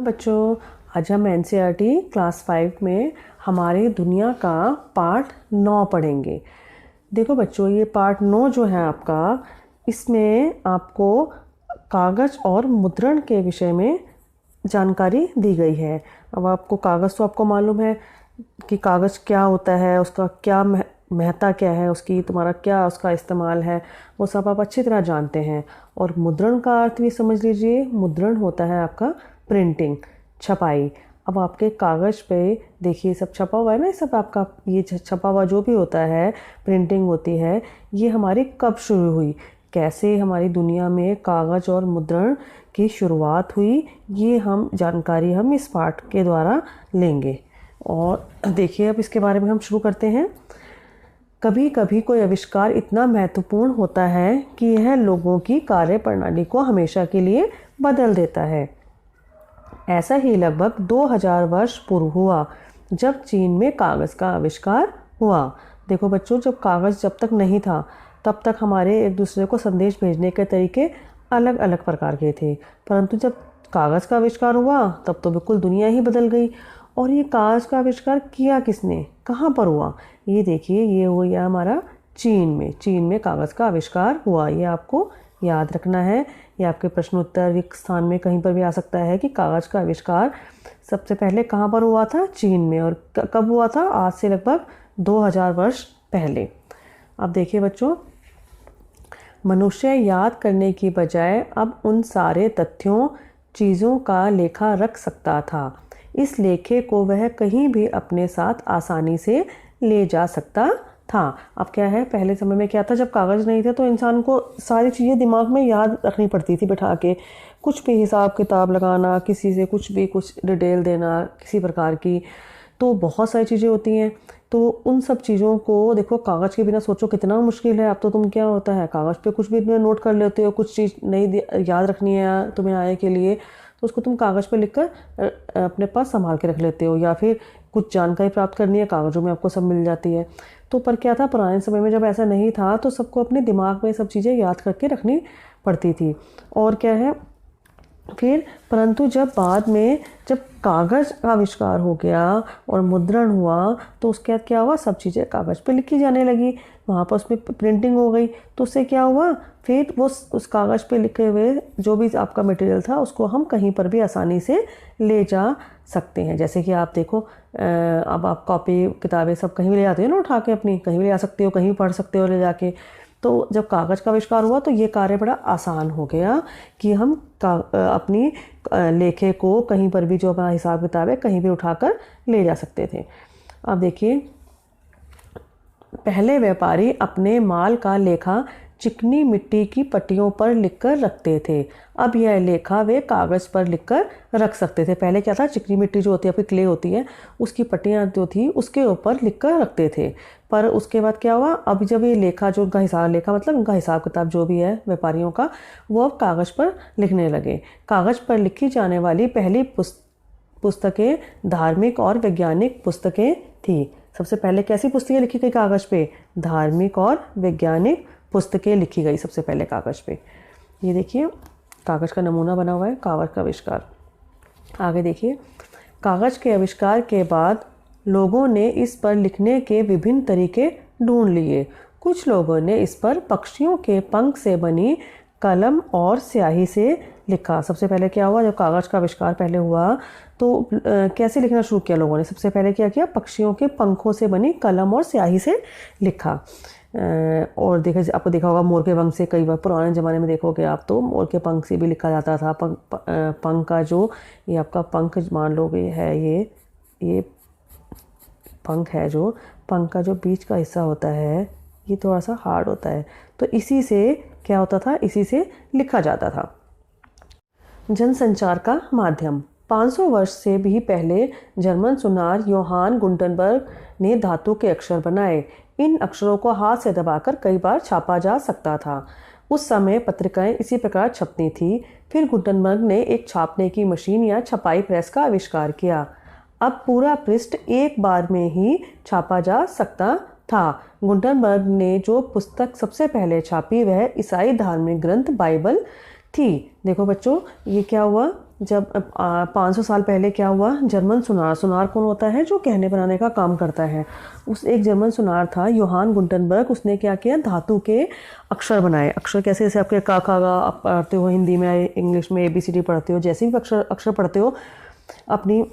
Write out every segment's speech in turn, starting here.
बच्चों, आज हम एनसीईआरटी क्लास 5 में हमारी दुनिया का पार्ट 9 पढ़ेंगे। देखो बच्चों, ये पार्ट 9 जो है आपका, इसमें आपको कागज़ और मुद्रण के विषय में जानकारी दी गई है। अब आपको कागज़ तो आपको मालूम है कि कागज़ क्या होता है, उसका क्या महत्ता क्या है, उसकी तुम्हारा क्या उसका इस्तेमाल है, वो सब आप अच्छी तरह जानते हैं। और मुद्रण का अर्थ भी समझ लीजिए। मुद्रण होता है आपका प्रिंटिंग, छपाई। अब आपके कागज़ पे देखिए सब छपा हुआ है ना, सब आपका ये छपा हुआ जो भी होता है, प्रिंटिंग होती है, ये हमारी कब शुरू हुई, कैसे हमारी दुनिया में कागज़ और मुद्रण की शुरुआत हुई, ये जानकारी हम इस पाठ के द्वारा लेंगे। और देखिए अब इसके बारे में हम शुरू करते हैं। कभी कभी कोई आविष्कार इतना महत्वपूर्ण होता है कि यह लोगों की कार्य प्रणाली को हमेशा के लिए बदल देता है। ऐसा ही लगभग 2000 वर्ष पूर्व हुआ, जब चीन में कागज़ का आविष्कार हुआ। देखो बच्चों, जब कागज़ जब तक नहीं था, तब तक हमारे एक दूसरे को संदेश भेजने के तरीके अलग अलग प्रकार के थे। परंतु जब कागज़ का आविष्कार हुआ, तब तो बिल्कुल दुनिया ही बदल गई। और ये कागज़ का आविष्कार किया किसने, कहाँ पर हुआ? ये देखिए, ये हुआ हमारा चीन में कागज़ का आविष्कार हुआ। ये आपको याद रखना है। ये आपके प्रश्नोत्तर स्थान में कहीं पर भी आ सकता है कि कागज़ का आविष्कार सबसे पहले कहाँ पर हुआ था? चीन में। और कब हुआ था? आज से लगभग 2000 वर्ष पहले। अब देखिए बच्चों, मनुष्य याद करने की बजाय अब उन सारे तथ्यों, चीज़ों का लेखा रख सकता था। इस लेखे को वह कहीं भी अपने साथ आसानी से ले जा सकता था। अब क्या है, पहले समय में क्या था, जब कागज़ नहीं था तो इंसान को सारी चीज़ें दिमाग में याद रखनी पड़ती थी बैठा के। कुछ भी हिसाब किताब लगाना, किसी से कुछ डिटेल देना किसी प्रकार की, तो बहुत सारी चीज़ें होती हैं। तो उन सब चीज़ों को देखो, कागज़ के बिना सोचो कितना मुश्किल है। अब तो तुम क्या होता है, कागज़ पे कुछ भी नोट कर लेते हो, कुछ चीज़ नहीं याद रखनी है तुम्हें आए के लिए, तो उसको तुम कागज़ पे लिखकर अपने पास संभाल के रख लेते हो। या फिर कुछ जानकारी प्राप्त करनी है, कागज़ों में आपको सब मिल जाती है। तो पर क्या था, पुराने समय में जब ऐसा नहीं था तो सबको अपने दिमाग में सब चीज़ें याद करके रखनी पड़ती थी। और क्या है फिर, परंतु जब बाद में जब कागज़ का आविष्कार हो गया और मुद्रण हुआ, तो उसके बाद क्या हुआ, सब चीज़ें कागज़ पे लिखी जाने लगी। वहाँ पर उसमें प्रिंटिंग हो गई, तो उससे क्या हुआ, फिर वो उस कागज़ पे लिखे हुए जो भी आपका मटेरियल था, उसको हम कहीं पर भी आसानी से ले जा सकते हैं। जैसे कि आप देखो, अब आप कॉपी किताबें सब कहीं भी ले जाते हो ना, उठा के अपनी कहीं भी ले जा सकते हो, कहीं भी पढ़ सकते हो ले जाके। तो जब कागज़ का आविष्कार हुआ तो ये कार्य बड़ा आसान हो गया कि हम अपनी लेखे को कहीं पर भी, जो हमारा हिसाब किताब है, कहीं भी उठाकर ले जा सकते थे। अब देखिए, पहले व्यापारी अपने माल का लेखा चिकनी मिट्टी की पट्टियों पर लिखकर रखते थे। अब यह लेखा वे कागज़ पर लिखकर रख सकते थे। पहले क्या था, चिकनी मिट्टी जो होती है, आपकी क्ले होती है, उसकी पट्टियाँ जो थी उसके ऊपर लिखकर रखते थे। पर उसके बाद क्या हुआ, अब जब ये लेखा, जो उनका हिसाब, लेखा मतलब उनका हिसाब किताब जो भी है व्यापारियों का, वो अब कागज़ पर लिखने लगे। कागज़ पर लिखी जाने वाली पहली पुस्तकें धार्मिक और वैज्ञानिक पुस्तकें थी। सबसे पहले कैसी पुस्तकें लिखी गई कागज़ पे? धार्मिक और वैज्ञानिक पुस्तकें लिखी गई सबसे पहले कागज़ पे। ये देखिए, कागज़ का नमूना बना हुआ है, कागज़ का आविष्कार। आगे देखिए, कागज़ के आविष्कार के बाद लोगों ने इस पर लिखने के विभिन्न तरीके ढूंढ लिए। कुछ लोगों ने इस पर पक्षियों के पंख से बनी कलम और स्याही से लिखा। सबसे पहले क्या हुआ, जब कागज़ का आविष्कार पहले हुआ तो कैसे लिखना शुरू किया लोगों ने? सबसे पहले क्या किया, पक्षियों के पंखों से बनी कलम और स्याही से लिखा। और आपको देखा होगा, मोर के पंख से कई बार पुराने ज़माने में देखोगे आप, तो मोर के पंख से भी लिखा जाता था। पंख का जो ये आपका पंख मान लो है, ये पंख है, जो पंख का जो बीच का हिस्सा होता है, ये थोड़ा सा हार्ड होता है। तो इसी से क्या होता था, इसी से लिखा जाता था। जनसंचार का माध्यम। 500 वर्ष से भी पहले जर्मन सुनार योहान गुटेनबर्ग ने धातु के अक्षर बनाए। इन अक्षरों को हाथ से दबाकर कई बार छापा जा सकता था। उस समय पत्रिकाएं इसी प्रकार छपती थी। फिर गुटेनबर्ग ने एक छापने की मशीन या छपाई प्रेस का आविष्कार किया। अब पूरा पृष्ठ एक बार में ही छापा जा सकता था। गुटेनबर्ग ने जो पुस्तक सबसे पहले छापी, वह ईसाई धार्मिक ग्रंथ बाइबल थी। देखो बच्चों, ये क्या हुआ, जब 500 साल पहले क्या हुआ, जर्मन सुनार, सुनार कौन होता है, जो कहने बनाने का काम करता है, उस एक जर्मन सुनार था योहान गुटेनबर्ग, उसने क्या किया, धातु के अक्षर बनाए। अक्षर कैसे, जैसे आपके का खा गा आप पढ़ते हो हिंदी में, इंग्लिश में ABCD पढ़ते हो, जैसे भी अक्षर पढ़ते हो अपनी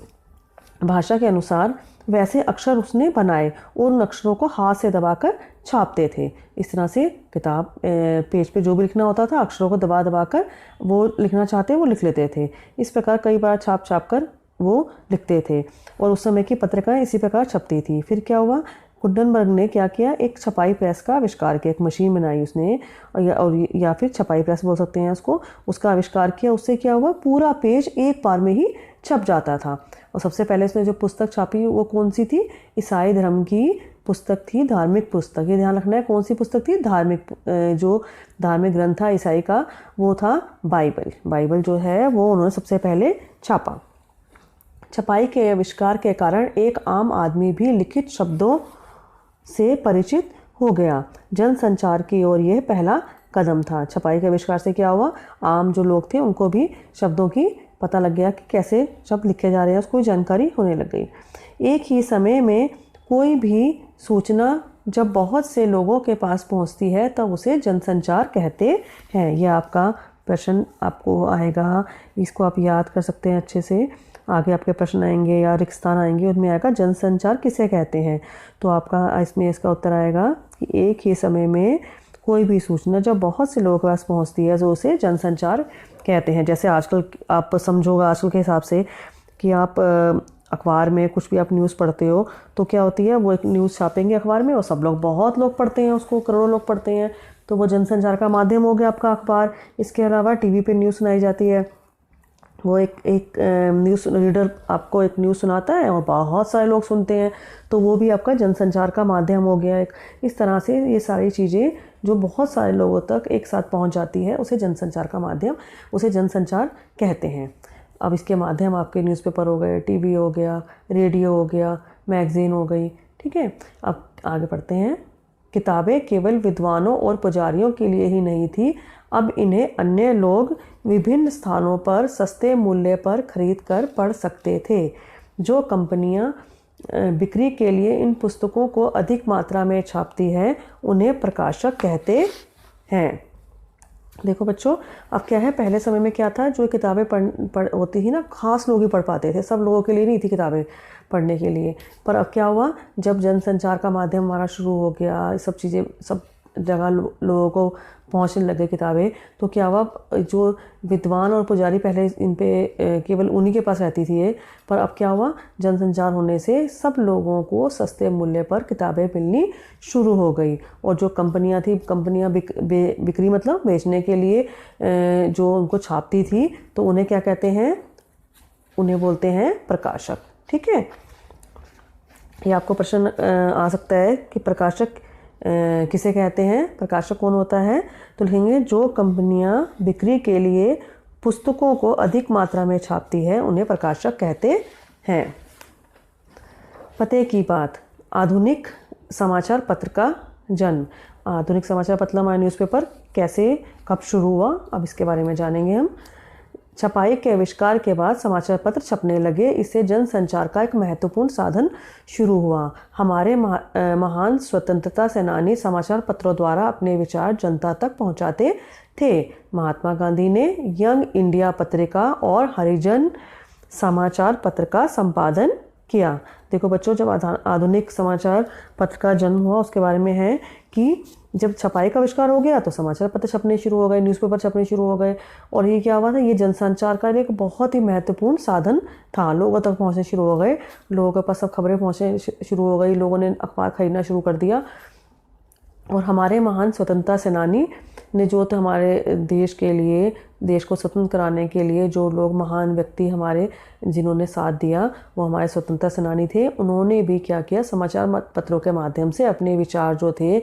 भाषा के अनुसार, वैसे अक्षर उसने बनाए और उन अक्षरों को हाथ से दबाकर छापते थे। इस तरह से किताब पेज पे जो भी लिखना होता था, अक्षरों को दबा दबा कर वो लिखना चाहते वो लिख लेते थे। इस प्रकार कई बार छाप छाप कर वो लिखते थे और उस समय की पत्रिकाएं इसी प्रकार छपती थी। फिर क्या हुआ, गुटेनबर्ग ने क्या किया, एक छपाई प्रेस का आविष्कार किया, एक मशीन बनाई उसने, या फिर छपाई प्रेस बोल सकते हैं उसको, उसका आविष्कार किया। उससे क्या हुआ, पूरा पेज एक बार में ही छप जाता था। और सबसे पहले उसने जो पुस्तक छापी वो कौन सी थी, ईसाई धर्म की पुस्तक थी, धार्मिक पुस्तक। ये ध्यान रखना है, कौन सी पुस्तक थी, धार्मिक, जो धार्मिक ग्रंथ था ईसाई का वो था बाइबल। बाइबल जो है वो उन्होंने सबसे पहले छापा। छपाई के आविष्कार के कारण एक आम आदमी भी लिखित शब्दों से परिचित हो गया। जनसंचार की ओर यह पहला कदम था। छपाई के आविष्कार से क्या हुआ, आम जो लोग थे उनको भी शब्दों की पता लग गया कि कैसे शब्द लिखे जा रहे हैं, उसको जानकारी होने लग गई। एक ही समय में कोई भी सूचना जब बहुत से लोगों के पास पहुंचती है तब उसे जनसंचार कहते हैं। यह आपका प्रश्न आपको आएगा, इसको आप याद कर सकते हैं अच्छे से। आगे आपके प्रश्न आएंगे या रिक्तस्थान आएंगे, उनमें आएगा जनसंचार किसे कहते हैं। तो आपका इसमें इसका उत्तर आएगा कि एक ही समय में कोई भी सूचना जब बहुत से लोगों के पास पहुंचती है तो उसे जनसंचार कहते हैं। जैसे आजकल आप समझोगा, आजकल के हिसाब से कि आप अखबार में कुछ भी आप न्यूज़ पढ़ते हो तो क्या होती है, वो एक न्यूज़ छापेंगे अखबार में और सब लोग, बहुत लोग पढ़ते हैं उसको, करोड़ों लोग पढ़ते हैं, तो वो जनसंचार का माध्यम हो गया आपका अखबार। इसके अलावा टीवी पे न्यूज़ सुनाई जाती है, वो एक न्यूज़ रीडर आपको एक न्यूज़ सुनाता है और बहुत सारे लोग सुनते हैं, तो वो भी आपका जनसंचार का माध्यम हो गया एक। इस तरह से ये सारी चीज़ें जो बहुत सारे लोगों तक एक साथ पहुंच जाती है उसे जनसंचार का माध्यम, उसे जनसंचार कहते हैं। अब इसके माध्यम आपके न्यूज़पेपर हो गए, टीवी हो गया, रेडियो हो गया, मैगज़ीन हो गई, ठीक है। अब आगे पढ़ते हैं। किताबें केवल विद्वानों और पुजारियों के लिए ही नहीं थी, अब इन्हें अन्य लोग विभिन्न स्थानों पर सस्ते मूल्य पर खरीद कर पढ़ सकते थे। जो कंपनियां बिक्री के लिए इन पुस्तकों को अधिक मात्रा में छापती है उन्हें प्रकाशक कहते हैं। देखो बच्चों, अब क्या है, पहले समय में क्या था, जो किताबें होती थी ना, खास लोग ही पढ़ पाते थे, सब लोगों के लिए नहीं थी किताबें पढ़ने के लिए। पर अब क्या हुआ, जब जनसंचार का माध्यम हमारा शुरू हो गया, सब चीज़ें सब जगह लोगों को पहुंचने लगे किताबें, तो क्या हुआ, जो विद्वान और पुजारी पहले इन पे केवल उन्हीं के पास रहती थी, पर अब क्या हुआ, जनसंचार होने से सब लोगों को सस्ते मूल्य पर किताबें मिलनी शुरू हो गई। और जो कंपनियां थी, कंपनियां बिक्री मतलब बेचने के लिए जो उनको छापती थी, तो उन्हें क्या कहते हैं, उन्हें बोलते हैं प्रकाशक, ठीक है। ये आपको प्रश्न आ सकता है कि प्रकाशक किसे कहते हैं, प्रकाशक कौन होता है, तो लिखेंगे जो कंपनियां बिक्री के लिए पुस्तकों को अधिक मात्रा में छापती है उन्हें प्रकाशक कहते हैं। पते की बात, आधुनिक समाचार पत्र का जन्म। आधुनिक समाचार पत्र हमारा न्यूज़पेपर कैसे कब शुरू हुआ, अब इसके बारे में जानेंगे हम। छपाई के आविष्कार के बाद समाचार पत्र छपने लगे, इससे जनसंचार का एक महत्वपूर्ण साधन शुरू हुआ। हमारे महान स्वतंत्रता सेनानी समाचार पत्रों द्वारा अपने विचार जनता तक पहुंचाते थे। महात्मा गांधी ने यंग इंडिया पत्रिका और हरिजन समाचार पत्र का संपादन किया। देखो बच्चों, जब आधुनिक समाचार पत्र का जन्म हुआ उसके बारे में है कि जब छपाई का आविष्कार हो गया तो समाचार पत्र छपने शुरू हो गए, न्यूज़पेपर छपने शुरू हो गए, और ये क्या हुआ था, ये जनसंचार का एक बहुत ही महत्वपूर्ण साधन था। लोगों तक पहुंचने शुरू हो गए, लोगों के पास सब खबरें पहुंचने शुरू हो गई, लोगों ने अखबार खरीदना शुरू कर दिया। और हमारे महान स्वतंत्रता सेनानी ने जो तो हमारे देश के लिए, देश को स्वतंत्र कराने के लिए जो लोग महान व्यक्ति हमारे जिन्होंने साथ दिया वो हमारे स्वतंत्रता सेनानी थे। उन्होंने भी क्या किया, समाचार पत्रों के माध्यम से अपने विचार जो थे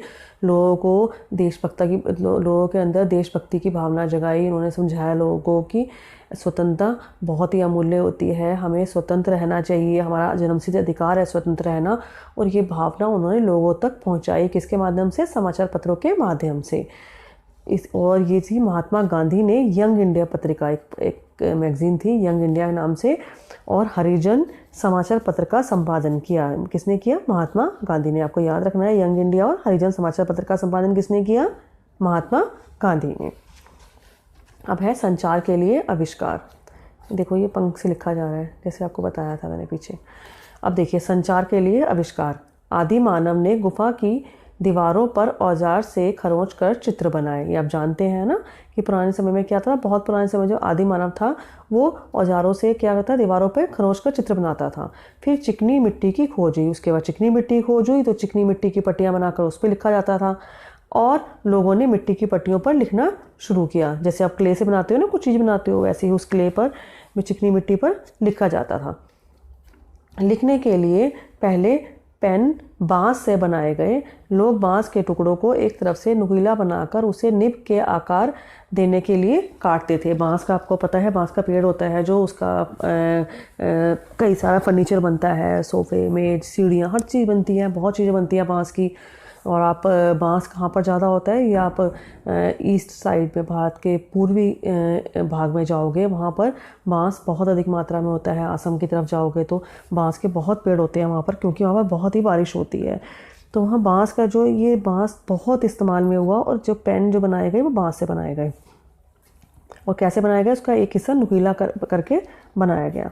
लोगों को देशभक्ति की, लोगों के अंदर देशभक्ति की भावना जगाई। उन्होंने समझाया लोगों को कि स्वतंत्रता बहुत ही अमूल्य होती है, हमें स्वतंत्र रहना चाहिए, हमारा जन्मसिद्ध अधिकार है स्वतंत्र रहना। और ये भावना उन्होंने लोगों तक पहुंचाई, किसके माध्यम से, समाचार पत्रों के माध्यम से। और ये थी महात्मा गांधी ने यंग इंडिया पत्रिका, एक मैगज़ीन थी यंग इंडिया नाम से, और हरिजन समाचार पत्र का संपादन किया। किसने किया? महात्मा गांधी ने। आपको याद रखना है, यंग इंडिया और हरिजन समाचार पत्र का संपादन किसने किया? महात्मा गांधी ने। अब है संचार के लिए आविष्कार। देखो ये पंख से लिखा जा रहा है, जैसे आपको बताया था मैंने पीछे। अब देखिए, संचार के लिए आविष्कार। आदि मानव ने गुफा की दीवारों पर औजार से खरोंच कर चित्र बनाए। ये आप जानते हैं ना कि पुराने समय में क्या था, बहुत पुराने समय जो आदि मानव था वो औजारों से क्या करता है, दीवारों पर खरोंच कर चित्र बनाता था। फिर चिकनी मिट्टी की खोज हुई, उसके बाद चिकनी मिट्टी खोज हुई तो चिकनी मिट्टी की पट्टियाँ बनाकर उस पर लिखा जाता था, और लोगों ने मिट्टी की पट्टियों पर लिखना शुरू किया। जैसे आप क्ले से बनाते हो ना, कुछ चीज़ बनाते हो, वैसे ही उस क्ले पर चिकनी मिट्टी पर लिखा जाता था। लिखने के लिए पहले पेन बांस से बनाए गए। लोग बांस के टुकड़ों को एक तरफ से नुकीला बनाकर उसे निब के आकार देने के लिए काटते थे। बांस का आपको पता है, बांस का पेड़ होता है जो उसका कई सारा फर्नीचर बनता है, सोफ़े, मेज, सीढ़ियाँ, हर चीज़ बनती है, बहुत चीज़ें बनती हैं बांस की। और आप बांस कहाँ पर ज़्यादा होता है, या आप ईस्ट साइड में, भारत के पूर्वी भाग में जाओगे, वहाँ पर बांस बहुत अधिक मात्रा में होता है। असम की तरफ जाओगे तो बांस के बहुत पेड़ होते हैं वहाँ पर, क्योंकि वहाँ पर बहुत ही बारिश होती है। तो वहाँ बांस का जो ये बांस बहुत इस्तेमाल में हुआ, और जो पेन जो बनाए गए वो बांस से बनाए गए। और कैसे बनाया गया, उसका एक हिस्सा नुकीला करके बनाया गया।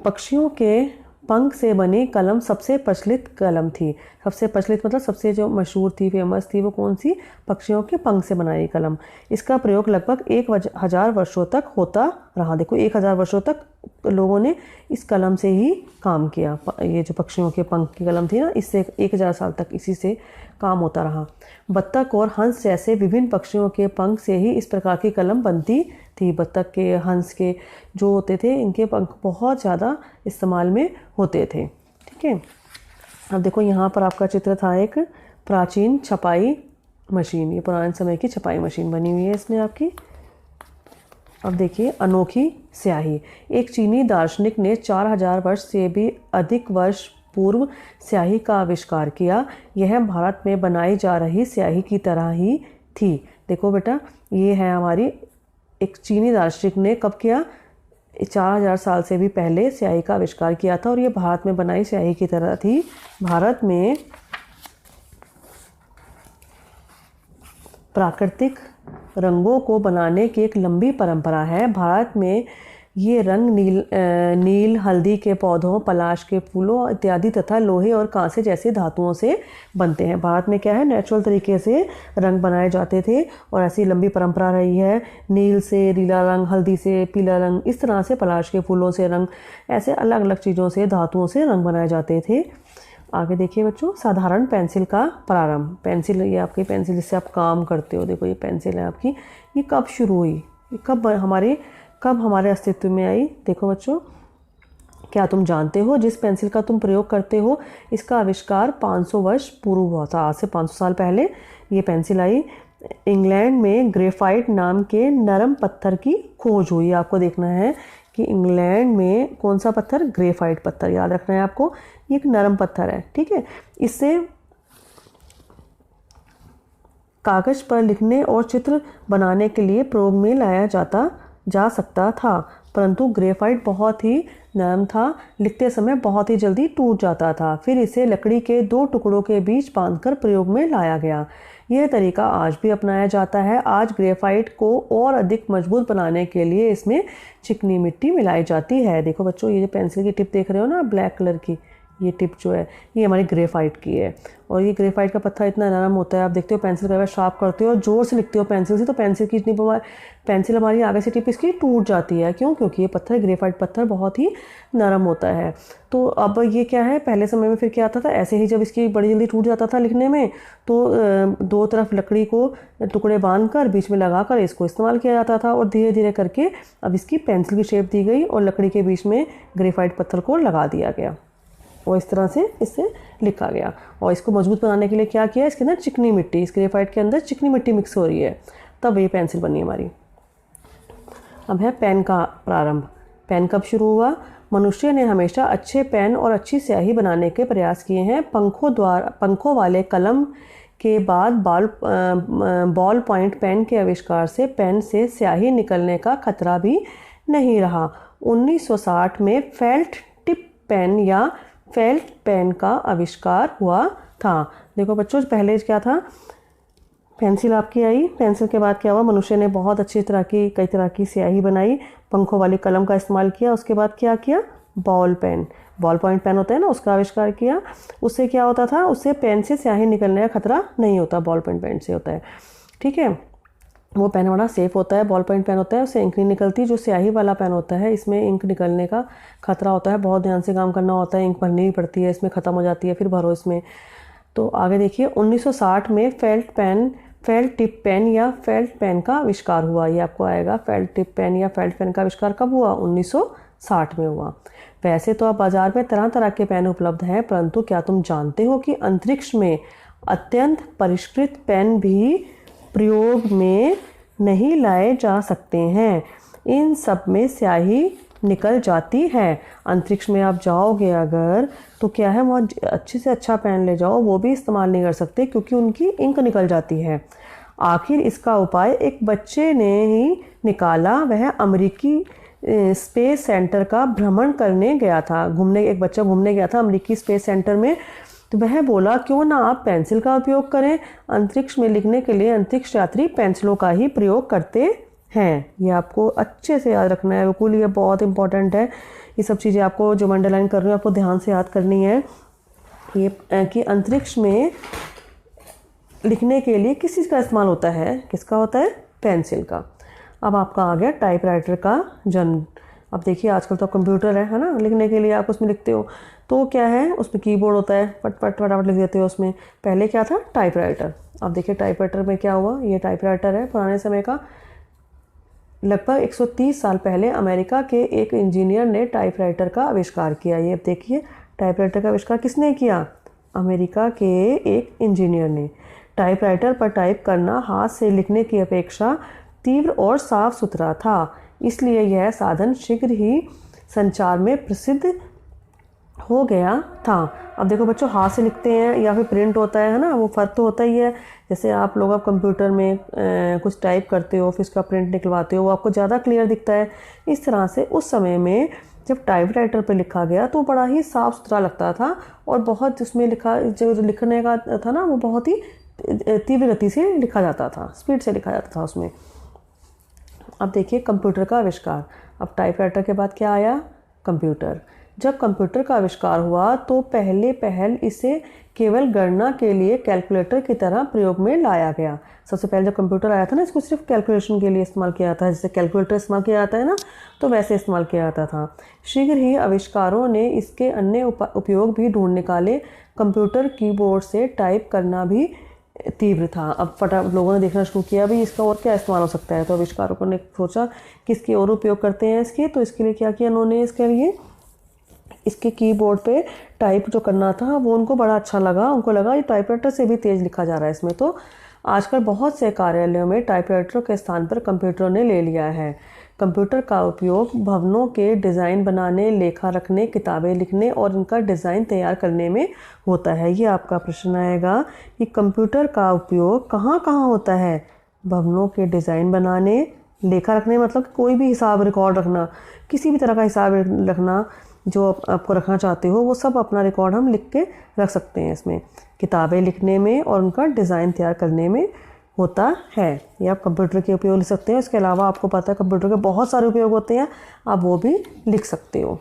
पक्षियों के पंख से बनी कलम सबसे प्रचलित कलम थी। सबसे प्रचलित मतलब सबसे जो मशहूर थी, फेमस थी, वो कौन सी? पक्षियों के पंख से बनाई कलम। इसका प्रयोग लगभग 1000 वर्षों तक होता रहा। देखो 1000 वर्षों तक लोगों ने इस कलम से ही काम किया। ये जो पक्षियों के पंख की कलम थी ना, इससे 1000 साल तक इसी से काम होता रहा। बत्तख और हंस जैसे विभिन्न पक्षियों के पंख से ही इस प्रकार की कलम बनती थी। बत्तख के, हंस के जो होते थे, इनके पंख बहुत ज़्यादा इस्तेमाल में होते थे। ठीक है, अब देखो यहाँ पर आपका चित्र था एक प्राचीन छपाई मशीन। ये पुराने समय की छपाई मशीन बनी हुई है इसमें आपकी। अब देखिए, अनोखी स्याही। एक चीनी दार्शनिक ने 4000 वर्ष से भी अधिक वर्ष पूर्व स्याही का आविष्कार किया। यह भारत में बनाई जा रही स्याही की तरह ही थी। देखो बेटा, ये है हमारी, एक चीनी दार्शनिक ने कब किया? 4000 साल से भी पहले स्याही का आविष्कार किया था, और ये भारत में बनाई स्याही की तरह थी। भारत में प्राकृतिक रंगों को बनाने की एक लंबी परंपरा है। भारत में ये रंग नील, हल्दी के पौधों, पलाश के फूलों इत्यादि तथा लोहे और कांसे जैसे धातुओं से बनते हैं। भारत में क्या है, नेचुरल तरीके से रंग बनाए जाते थे, और ऐसी लंबी परंपरा रही है। नील से नीला रंग, हल्दी से पीला रंग, इस तरह से पलाश के फूलों से रंग, ऐसे अलग अलग चीज़ों से, धातुओं से रंग बनाए जाते थे। आगे देखिए बच्चों, साधारण पेंसिल का प्रारंभ। पेंसिल, ये आपकी पेंसिल जिससे आप काम करते हो, देखो ये पेंसिल है आपकी, ये कब शुरू हुई, ये कब हमारे अस्तित्व में आई? देखो बच्चों, क्या तुम जानते हो जिस पेंसिल का तुम प्रयोग करते हो, इसका आविष्कार 500 वर्ष पूर्व हुआ था। आज से 500 साल पहले ये पेंसिल आई। इंग्लैंड में ग्रेफाइट नाम के नरम पत्थर की खोज हुई। आपको देखना है कि इंग्लैंड में कौन सा पत्थर? ग्रेफाइट पत्थर, याद रखना है आपको। ये एक नरम पत्थर है, ठीक है। इससे कागज पर लिखने और चित्र बनाने के लिए प्रयोग में लाया जा सकता था, परंतु ग्रेफाइट बहुत ही नरम था, लिखते समय बहुत ही जल्दी टूट जाता था। फिर इसे लकड़ी के 2 टुकड़ों के बीच बांधकर प्रयोग में लाया गया। यह तरीका आज भी अपनाया जाता है। आज ग्रेफाइट को और अधिक मजबूत बनाने के लिए इसमें चिकनी मिट्टी मिलाई जाती है। देखो बच्चों, ये जो पेंसिल की टिप देख रहे हो ना, ब्लैक कलर की, ये टिप जो है ये हमारी ग्रेफाइट की है। और ये ग्रेफाइट का पत्थर इतना नरम होता है, आप देखते हो पेंसिल का शार्प करते हो और जोर से लिखते हो पेंसिल से, तो पेंसिल हमारी आगे से टिप इसकी टूट जाती है। क्यों? क्योंकि ये पत्थर, ग्रेफाइट पत्थर बहुत ही नरम होता है। तो अब ये क्या है, पहले समय में फिर क्या आता था, ऐसे ही जब इसकी बड़ी जल्दी टूट जाता था लिखने में, तो 2 तरफ लकड़ी को टुकड़े बांधकर बीच में लगाकर इसको इस्तेमाल किया जाता था, और धीरे धीरे करके अब इसकी पेंसिल की शेप दी गई और लकड़ी के बीच में ग्रेफाइट पत्थर को लगा दिया गया, और इस तरह से इससे लिखा गया। और इसको मजबूत बनाने के लिए क्या किया, इसके अंदर चिकनी मिट्टी, इस ग्रेफाइट के अंदर चिकनी मिट्टी मिक्स हो रही है, तब ये पेंसिल बनी हमारी। अब है पेन का प्रारंभ। पेन कब शुरू हुआ? मनुष्य ने हमेशा अच्छे पेन और अच्छी स्याही बनाने के प्रयास किए हैं। पंखों वाले कलम के बाद बॉल पॉइंट पेन के आविष्कार से पेन से स्याही निकलने का खतरा भी नहीं रहा। 1960 में फेल्ट टिप पेन या फेल्ट पेन का आविष्कार हुआ था। देखो बच्चों, पहले क्या था, पेंसिल आपकी आई, पेंसिल के बाद क्या हुआ, मनुष्य ने बहुत अच्छी तरह की कई तरह की स्याही बनाई, पंखों वाली कलम का इस्तेमाल किया। उसके बाद क्या किया, बॉल पॉइंट पेन होता है ना, उसका आविष्कार किया। उससे क्या होता था, उससे पेन से स्याही निकलने का खतरा नहीं होता, बॉल पॉइंट पेन से होता है। ठीक है, वो पेन बड़ा सेफ होता है, बॉल पॉइंट पेन होता है, उससे इंक नहीं निकलती। जो स्याही वाला पेन होता है, इसमें इंक निकलने का खतरा होता है, बहुत ध्यान से काम करना होता है, इंक भरनी भी पड़ती है, इसमें ख़त्म हो जाती है, फिर भरो इसमें। तो आगे देखिए, 1960 में फेल्ट टिप पेन या फेल्ट पेन का आविष्कार हुआ। ये आपको आएगा, फेल्ट टिप पेन या फेल्ट पेन का आविष्कार कब हुआ, 1960 में हुआ। वैसे तो अब बाजार में तरह तरह के पेन उपलब्ध हैं, परंतु क्या तुम जानते हो कि अंतरिक्ष में अत्यंत परिष्कृत पेन भी प्रयोग में नहीं लाए जा सकते हैं। इन सब में स्याही निकल जाती है। अंतरिक्ष में आप जाओगे अगर, तो क्या है, वहाँ अच्छे से अच्छा पेन ले जाओ, वो भी इस्तेमाल नहीं कर सकते क्योंकि उनकी इंक निकल जाती है। आखिर इसका उपाय एक बच्चे ने ही निकाला। वह अमेरिकी स्पेस सेंटर का भ्रमण करने गया था, एक बच्चा घूमने गया था अमेरिकी स्पेस सेंटर में। तो वह बोला, क्यों ना आप पेंसिल का उपयोग करें। अंतरिक्ष में लिखने के लिए अंतरिक्ष यात्री पेंसिलों का ही प्रयोग करते हैं। ये आपको अच्छे से याद रखना है, बिल्कुल, ये बहुत इंपॉर्टेंट है। ये सब चीज़ें आपको जो अंडरलाइन कर रही हूँ आपको ध्यान से याद करनी है। ये कि अंतरिक्ष में लिखने के लिए किस चीज़ का इस्तेमाल होता है, किसका होता है, पेंसिल का। अब आपका आ गया टाइपराइटर का जन्म। अब देखिए, आजकल तो कंप्यूटर है ना, लिखने के लिए आप उसमें लिखते हो, तो क्या है, उसमें कीबोर्ड होता है, फटाफट लिख देते हो उसमें। पहले क्या था, टाइपराइटर। अब देखिए टाइपराइटर में क्या हुआ, ये टाइपराइटर है पुराने समय का। लगभग 130 साल पहले अमेरिका के एक इंजीनियर ने टाइपराइटर का आविष्कार किया। ये देखिए, टाइपराइटर का आविष्कार किसने किया, अमेरिका के एक इंजीनियर ने। टाइपराइटर पर टाइप करना हाथ से लिखने की अपेक्षा तीव्र और साफ सुथरा था, इसलिए यह साधन शीघ्र ही संचार में प्रसिद्ध हो गया था। अब देखो बच्चों, हाथ से लिखते हैं या फिर प्रिंट होता है ना, वो फ़र्क तो होता ही है। जैसे आप लोग अब कंप्यूटर में कुछ टाइप करते हो, फिर उसका प्रिंट निकलवाते हो, वो आपको ज़्यादा क्लियर दिखता है। इस तरह से उस समय में जब टाइपराइटर पर लिखा गया तो बड़ा ही साफ़ सुथरा लगता था, और बहुत उसमें जो लिखने का था ना, वो बहुत ही तीव्र गति से लिखा जाता था, स्पीड से लिखा जाता था उसमें। अब देखिए कंप्यूटर का आविष्कार। अब टाइपराइटर के बाद क्या आया, कंप्यूटर। जब कंप्यूटर का आविष्कार हुआ तो पहल इसे केवल गणना के लिए कैलकुलेटर की तरह प्रयोग में लाया गया। सबसे पहले जब कंप्यूटर आया था ना, इसको सिर्फ कैलकुलेशन के लिए इस्तेमाल किया जाता है, जैसे कैलकुलेटर इस्तेमाल किया जाता है ना, तो वैसे इस्तेमाल किया जाता था। शीघ्र ही आविष्कारों ने इसके अन्य उपयोग भी ढूंढ निकाले। कंप्यूटर कीबोर्ड से टाइप करना भी तीव्र था। अब लोगों ने देखना शुरू किया, भाई इसका और क्या इस्तेमाल हो सकता है। तो आविष्कारकों ने सोचा कि इसके और उपयोग करते हैं इसके, तो इसके लिए क्या किया उन्होंने, इसके लिए इसके कीबोर्ड पे टाइप जो करना था वो उनको बड़ा अच्छा लगा। उनको लगा ये टाइपराइटर से भी तेज़ लिखा जा रहा है इसमें। तो आजकल बहुत से कार्यालयों में टाइपराइटरों के स्थान पर कंप्यूटरों ने ले लिया है। कंप्यूटर का उपयोग भवनों के डिज़ाइन बनाने, लेखा रखने, किताबें लिखने और इनका डिज़ाइन तैयार करने में होता है। ये आपका प्रश्न आएगा कि कंप्यूटर का उपयोग कहाँ कहाँ होता है। भवनों के डिज़ाइन बनाने, लेखा रखने मतलब कोई भी हिसाब रिकॉर्ड रखना, किसी भी तरह का हिसाब रखना जो आपको रखना चाहते हो, वो सब अपना रिकॉर्ड हम लिख के रख सकते हैं इसमें। किताबें लिखने में और उनका डिज़ाइन तैयार करने में होता है। ये आप कंप्यूटर के उपयोग लिख सकते हैं। इसके अलावा आपको पता है कंप्यूटर के बहुत सारे उपयोग होते हैं, आप वो भी लिख सकते हो।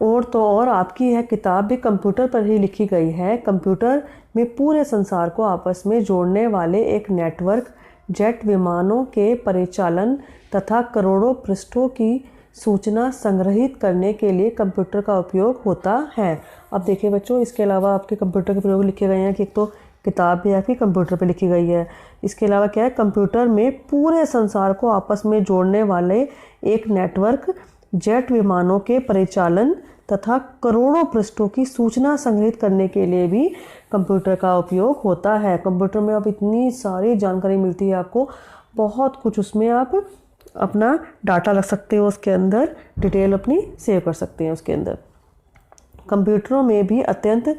और तो और आपकी यह किताब भी कंप्यूटर पर ही लिखी गई है। कंप्यूटर में पूरे संसार को आपस में जोड़ने वाले एक नेटवर्क, जेट विमानों के परिचालन तथा करोड़ों पृष्ठों की सूचना संग्रहित करने के लिए कंप्यूटर का उपयोग होता है। अब देखिए बच्चों, इसके अलावा आपके कंप्यूटर के प्रयोग लिखे गए हैं कि एक तो किताब भी आपकी कंप्यूटर पर लिखी गई है। इसके अलावा क्या है, कंप्यूटर में पूरे संसार को आपस में जोड़ने वाले एक नेटवर्क, जेट विमानों के परिचालन तथा करोड़ों पृष्ठों की सूचना संग्रहित करने के लिए भी कंप्यूटर का उपयोग होता है। कंप्यूटर में अब इतनी सारी जानकारी मिलती है आपको, बहुत कुछ उसमें आप अपना डाटा रख सकते हो, उसके अंदर डिटेल अपनी सेव कर सकते हैं उसके अंदर। कंप्यूटरों में भी अत्यंत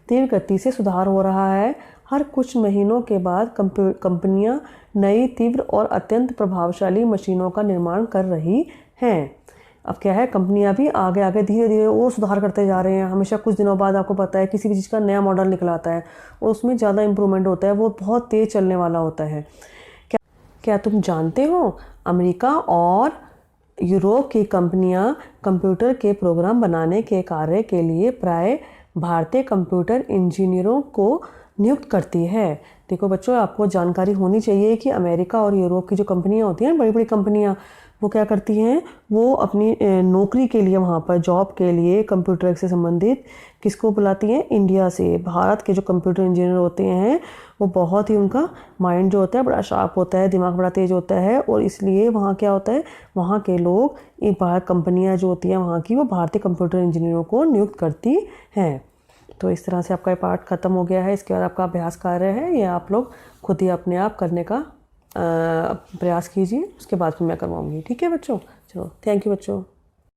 तीव्र गति से सुधार हो रहा है। हर कुछ महीनों के बाद कंपनियां नई तीव्र और अत्यंत प्रभावशाली मशीनों का निर्माण कर रही हैं। अब क्या है, कंपनियां भी आगे आगे धीरे धीरे और सुधार करते जा रहे हैं। हमेशा कुछ दिनों बाद आपको पता है किसी भी चीज़ का नया मॉडल निकल आता है और उसमें ज़्यादा इम्प्रूवमेंट होता है, वो बहुत तेज़ चलने वाला होता है। क्या तुम जानते हो, अमेरिका और यूरोप की कंपनियां कंप्यूटर के प्रोग्राम बनाने के कार्य के लिए प्राय भारतीय कंप्यूटर इंजीनियरों को नियुक्त करती है। देखो बच्चों, आपको जानकारी होनी चाहिए कि अमेरिका और यूरोप की जो कंपनियां होती हैं, बड़ी बड़ी कंपनियां, वो क्या करती हैं, वो अपनी नौकरी के लिए, वहाँ पर जॉब के लिए कंप्यूटर से संबंधित किसको बुलाती हैं, इंडिया से। भारत के जो कंप्यूटर इंजीनियर होते हैं वो बहुत ही, उनका माइंड जो होता है बड़ा शार्प होता है, दिमाग बड़ा तेज होता है, और इसलिए वहाँ क्या होता है, वहाँ के लोग, ये बाहर कंपनियाँ जो होती हैं वहाँ की, वो भारतीय कंप्यूटर इंजीनियरों को नियुक्त करती हैं। तो इस तरह से आपका ये पार्ट ख़त्म हो गया है। इसके बाद आपका अभ्यास कार्य है, ये आप लोग खुद ही अपने आप करने का प्रयास कीजिए, उसके बाद फिर मैं करवाऊँगी। ठीक है बच्चों, चलो थैंक यू बच्चों।